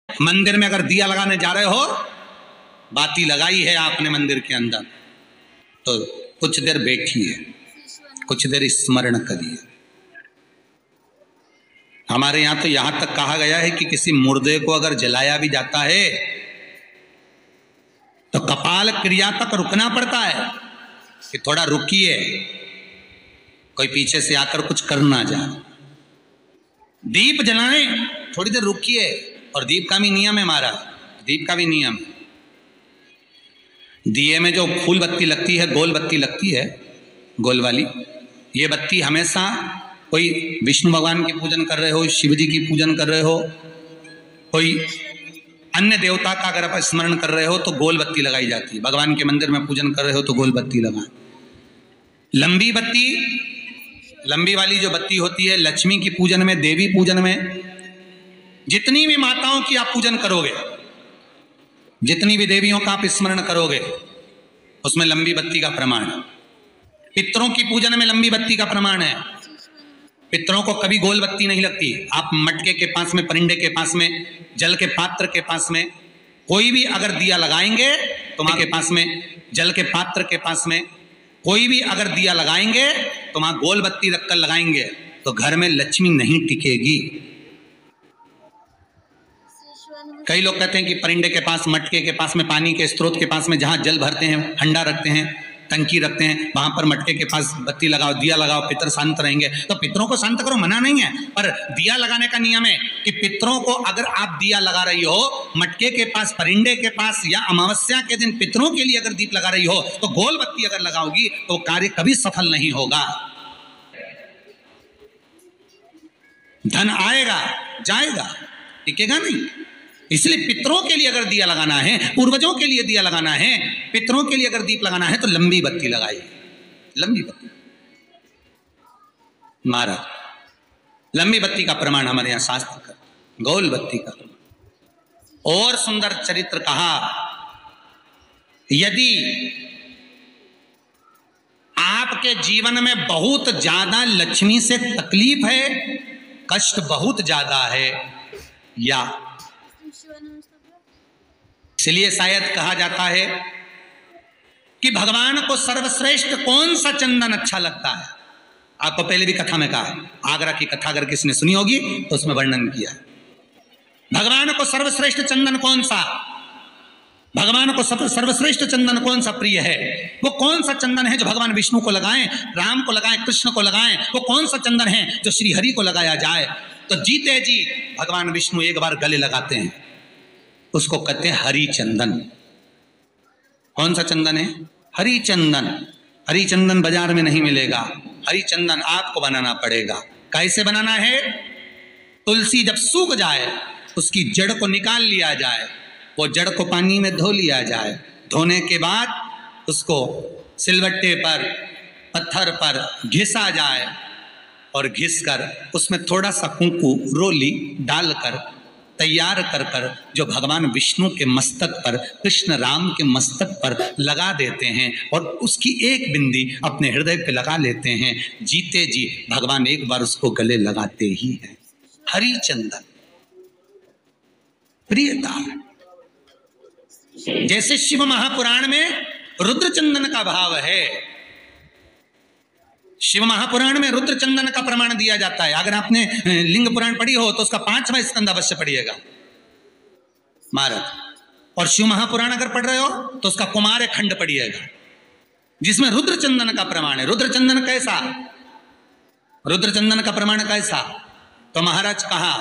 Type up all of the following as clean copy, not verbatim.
मंदिर में अगर दिया लगाने जा रहे हो, बाती लगाई है आपने मंदिर के अंदर, तो कुछ देर बैठिए, कुछ देर स्मरण करिए। हमारे यहां तो यहां तक कहा गया है कि किसी मुर्दे को अगर जलाया भी जाता है तो कपाल क्रिया तक रुकना पड़ता है कि थोड़ा रुकिए, कोई पीछे से आकर कुछ कर ना जाए। दीप जलाएं, थोड़ी देर रुकिए। और दीप का भी नियम है हमारा, दीप का भी नियम है। दिए में जो फूल बत्ती लगती है, गोल बत्ती लगती है, गोल वाली, ये बत्ती हमेशा कोई विष्णु भगवान की पूजन कर रहे हो, शिव जी की पूजन कर रहे हो, कोई अन्य देवता का अगर आप स्मरण कर रहे हो तो गोल बत्ती लगाई जाती है। भगवान के मंदिर में पूजन कर रहे हो तो गोल बत्ती लगाएं। लंबी बत्ती, लंबी वाली जो बत्ती होती है, लक्ष्मी की पूजन में, देवी पूजन में, जितनी भी माताओं की आप पूजन करोगे, जितनी भी देवियों का आप स्मरण करोगे, उसमें लंबी बत्ती का प्रमाण है। पितरों की पूजन में लंबी बत्ती का प्रमाण है। पितरों को कभी गोल बत्ती नहीं लगती। आप मटके के पास में, परिंदे के पास में, जल के पात्र के पास में कोई भी अगर दिया लगाएंगे तो मां के पास में, जल के पात्र के पास में कोई भी अगर दिया लगाएंगे तो वहां गोल बत्ती रखकर लगाएंगे तो घर में लक्ष्मी नहीं टिकेगी। कई लोग कहते हैं कि परिंदे के पास, मटके के पास में, पानी के स्रोत के पास में जहां जल भरते हैं, हंडा रखते हैं, टंकी रखते हैं, वहां पर मटके के पास बत्ती लगाओ, दिया लगाओ, पितर शांत रहेंगे। तो पितरों को शांत करो, मना नहीं है, पर दिया लगाने का नियम है कि पितरों को अगर आप दिया लगा रही हो मटके के पास, परिंदे के पास, या अमावस्या के दिन पितरों के लिए अगर दीप लगा रही हो तो गोल बत्ती अगर लगाओगी तो कार्य कभी सफल नहीं होगा। धन आएगा जाएगा, टिकेगा नहीं। इसलिए पितरों के लिए अगर दिया लगाना है, पूर्वजों के लिए दिया लगाना है, पितरों के लिए अगर दीप लगाना है तो लंबी बत्ती लगाइए, लंबी बत्ती। महाराज लंबी बत्ती का प्रमाण हमारे यहां शास्त्र का, गोल बत्ती का प्रमाण। और सुंदर चरित्र कहा, यदि आपके जीवन में बहुत ज्यादा लक्ष्मी से तकलीफ है, कष्ट बहुत ज्यादा है, या इसलिए शायद कहा जाता है कि भगवान को सर्वश्रेष्ठ कौन सा चंदन अच्छा लगता है। आपको पहले भी कथा में कहा, आगरा की कथा अगर किसने सुनी होगी तो उसमें वर्णन किया, भगवान को सर्वश्रेष्ठ चंदन कौन सा, भगवान को सर्वश्रेष्ठ चंदन कौन सा प्रिय है। वो कौन सा चंदन है जो भगवान विष्णु को लगाएं, राम को लगाएं, कृष्ण को लगाएं। वो कौन सा चंदन है जो श्री हरि को लगाया जाए। तो जीते जी भगवान विष्णु एक बार गले लगाते हैं, उसको कहते हैं हरि चंदन। कौन सा चंदन है? हरि चंदन। हरि चंदन बाजार में नहीं मिलेगा, हरि चंदन आपको बनाना पड़ेगा। कैसे बनाना है? तुलसी जब सूख जाए उसकी जड़ को निकाल लिया जाए, वो जड़ को पानी में धो लिया जाए, धोने के बाद उसको सिलवट्टे पर, पत्थर पर घिसा जाए और घिसकर उसमें थोड़ा सा कुंकू, रोली डालकर तैयार कर कर जो भगवान विष्णु के मस्तक पर, कृष्ण राम के मस्तक पर लगा देते हैं और उसकी एक बिंदी अपने हृदय पे लगा लेते हैं। जीते जी भगवान एक बार उसको गले लगाते ही हैं। हरि चंदन प्रियता। जैसे शिव महापुराण में रुद्र चंदन का भाव है, शिव महापुराण में रुद्र चंदन का प्रमाण दिया जाता है। अगर आपने लिंग पुराण पढ़ी हो तो उसका 5वां स्कंद अवश्य पढ़िएगा महाराज। और शिव महापुराण अगर पढ़ रहे हो तो उसका कुमार खंड पढ़िएगा, जिसमें रुद्र चंदन का प्रमाण है। रुद्र चंदन कैसा, रुद्र चंदन का प्रमाण कैसा? तो महाराज कहा,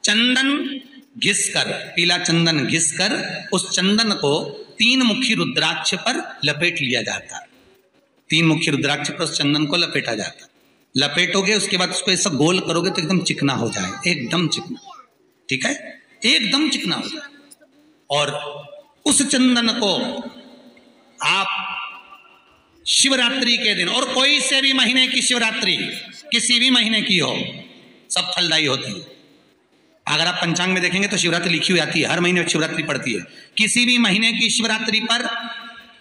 चंदन घिसकर, पीला चंदन घिसकर उस चंदन को 3 मुखी रुद्राक्ष पर लपेट लिया जाता है। 3 मुखी रुद्राक्ष पर उस चंदन को लपेटा जाता है। लपेटोगे उसके बाद उसको ऐसा गोल करोगे तो एकदम चिकना हो जाए, एकदम चिकना, ठीक है, एकदम चिकना हो जाए। और उस चंदन को आप शिवरात्रि के दिन, और कोई से भी महीने की शिवरात्रि, किसी भी महीने की हो, सब फलदायी होती है। अगर आप पंचांग में देखेंगे तो शिवरात्रि लिखी हुई आती है, हर महीने शिवरात्रि पड़ती है। किसी भी महीने की शिवरात्रि पर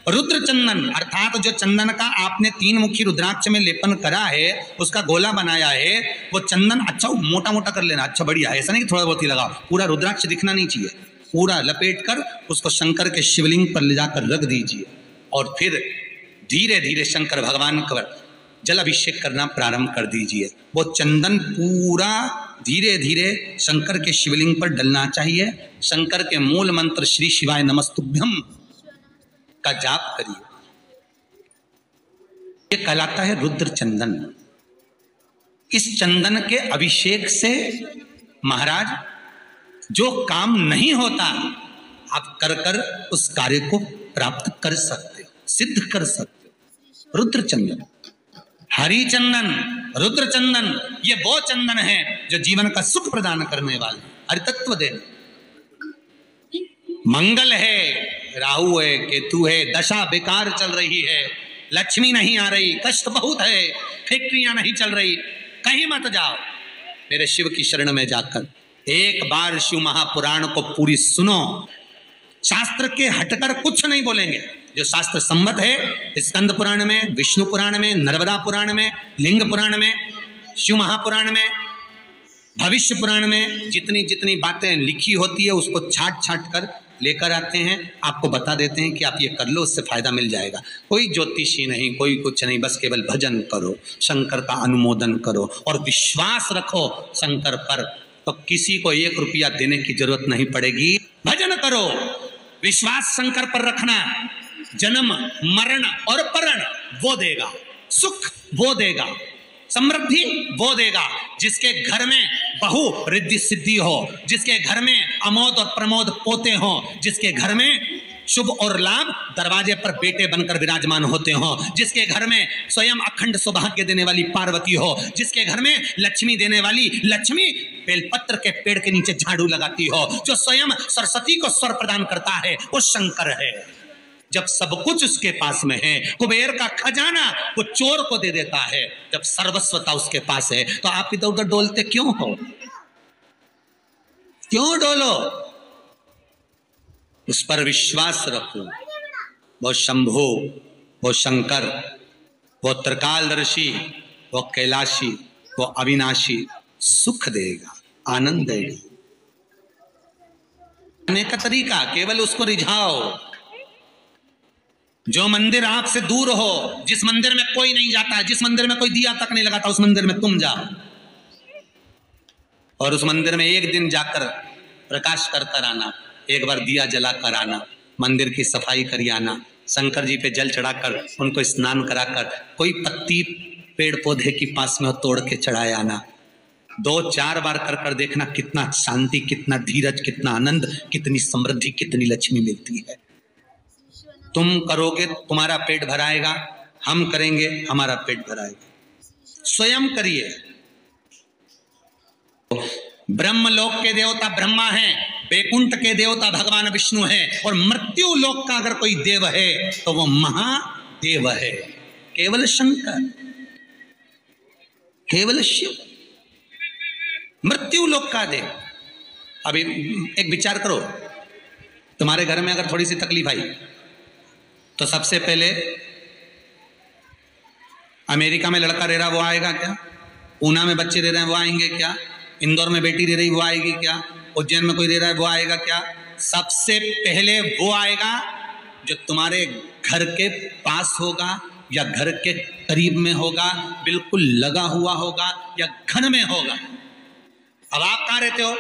रुद्र चंदन अर्थात जो चंदन का आपने 3 मुखी रुद्राक्ष में लेपन करा है, उसका गोला बनाया है, वो चंदन अच्छा मोटा मोटा कर लेना, अच्छा बढ़िया, ऐसा नहीं कि थोड़ा बहुत ही लगाओ, पूरा रुद्राक्ष दिखना नहीं चाहिए, पूरा लपेट कर उसको शंकर के शिवलिंग पर ले जाकर रख दीजिए और फिर धीरे धीरे शंकर भगवान का जल अभिषेक करना प्रारंभ कर दीजिए। वो चंदन पूरा धीरे धीरे शंकर के शिवलिंग पर डलना चाहिए। शंकर के मूल मंत्र श्री शिवाय नमस्तुभ्यम का जाप करिए। ये कहलाता है रुद्र चंदन। इस चंदन के अभिषेक से महाराज जो काम नहीं होता आप कर कर उस कार्य को प्राप्त कर सकते हो, सिद्ध कर सकते हो। रुद्र चंदन, हरि चंदन, रुद्र चंदन, ये वो चंदन है जो जीवन का सुख प्रदान करने वाले, हरितत्व दे। मंगल है, राहु है, केतु है, दशा बेकार चल रही है, लक्ष्मी नहीं आ रही, कष्ट बहुत है, फैक्ट्रियां नहीं चल रही, कहीं मत जाओ, मेरे शिव की शरण में जाकर एक बार शिव महापुराण को पूरी सुनो। शास्त्र के हटकर कुछ नहीं बोलेंगे, जो शास्त्र सम्मत है, स्कंद पुराण में, विष्णु पुराण में, नर्मदा पुराण में, लिंग पुराण में, शिव महापुराण में, भविष्य पुराण में जितनी जितनी बातें लिखी होती है उसको छाट छाट कर लेकर आते हैं, आपको बता देते हैं कि आप ये कर लो, उससे फायदा मिल जाएगा। कोई ज्योतिषी नहीं, कोई कुछ नहीं, बस केवल भजन करो, शंकर का अनुमोदन करो और विश्वास रखो शंकर पर, तो किसी को 1 रुपया देने की जरूरत नहीं पड़ेगी। भजन करो, विश्वास शंकर पर रखना, जन्म मरण और परण वो देगा, सुख वो देगा, समृद्धि वो देगा। जिसके घर में बहु रिद्धि सिद्धि हो, जिसके घर में अमोद और प्रमोद पोते हो, जिसके घर में शुभ और लाभ दरवाजे पर बेटे बनकर विराजमान होते हो, जिसके घर में स्वयं अखंड सौभाग्य देने वाली पार्वती हो, जिसके घर में लक्ष्मी देने वाली लक्ष्मी बेलपत्र के पेड़ के नीचे झाड़ू लगाती हो, जो स्वयं सरस्वती को स्वर प्रदान करता है, वो शंकर है। जब सब कुछ उसके पास में है, कुबेर का खजाना वो चोर को दे देता है, जब सर्वस्वता उसके पास है, तो आप इधर उधर डोलते क्यों हो? क्यों डोलो? उस पर विश्वास रखो। वो शंभु, वो शंकर, वो त्रिकालदर्शी, वो कैलाशी, वो अविनाशी सुख देगा, आनंद देगा। का तरीका केवल उसको रिझाओ। जो मंदिर आपसे दूर हो, जिस मंदिर में कोई नहीं जाता, जिस मंदिर में कोई दिया तक नहीं लगाता, उस मंदिर में तुम जाओ और उस मंदिर में एक दिन जाकर प्रकाश कर कर आना, एक बार दिया जला कर आना, मंदिर की सफाई करी आना, शंकर जी पे जल चढ़ाकर उनको स्नान कराकर कोई पत्ती पेड़ पौधे के पास में तोड़ के चढ़ाए आना। 2-4 बार कर कर देखना कितना शांति, कितना धीरज, कितना आनंद, कितनी समृद्धि, कितनी लक्ष्मी मिलती है। तुम करोगे तुम्हारा पेट भराएगा, हम करेंगे हमारा पेट भराएगा। स्वयं करिए। ब्रह्मलोक के देवता ब्रह्मा हैं, वैकुंठ के देवता भगवान विष्णु हैं, और मृत्यु लोक का अगर कोई देव है तो वो महादेव है, केवल शंकर, केवल शिव, मृत्यु लोक का देव। अभी एक विचार करो, तुम्हारे घर में अगर थोड़ी सी तकलीफ आई तो सबसे पहले अमेरिका में लड़का रह रहा वो आएगा क्या? पूना में बच्चे रह रहे हैं वो आएंगे क्या? इंदौर में बेटी रह रही वो आएगी क्या? उज्जैन में कोई रह रहा है वो आएगा क्या? सबसे पहले वो आएगा जो तुम्हारे घर के पास होगा या घर के करीब में होगा, बिल्कुल लगा हुआ होगा या घर में होगा। अब आप कहाँ रहते हो?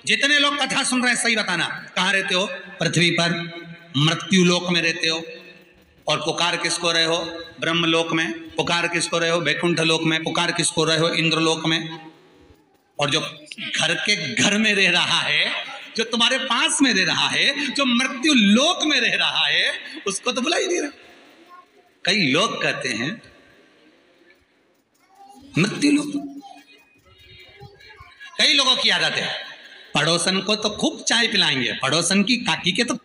जितने लोग कथा सुन रहे हैं सही बताना, कहाँ रहते हो? पृथ्वी पर मृत्यु लोक में रहते हो। और पुकार किसको रहे हो? ब्रह्मलोक में। पुकार किसको रहे हो? वैकुंठ लोक में। पुकार किसको रहे हो? इंद्रलोक में। और जो घर के घर में रह रहा है, जो तुम्हारे पास में रह रहा है, जो मृत्यु लोक में रह रहा है, उसको तो बुला ही नहीं रहा। कई लोग कहते हैं मृत्यु लोक। कई लोगों की आदत है, पड़ोसन को तो खूब चाय पिलाएंगे, पड़ोसन की काकी के तो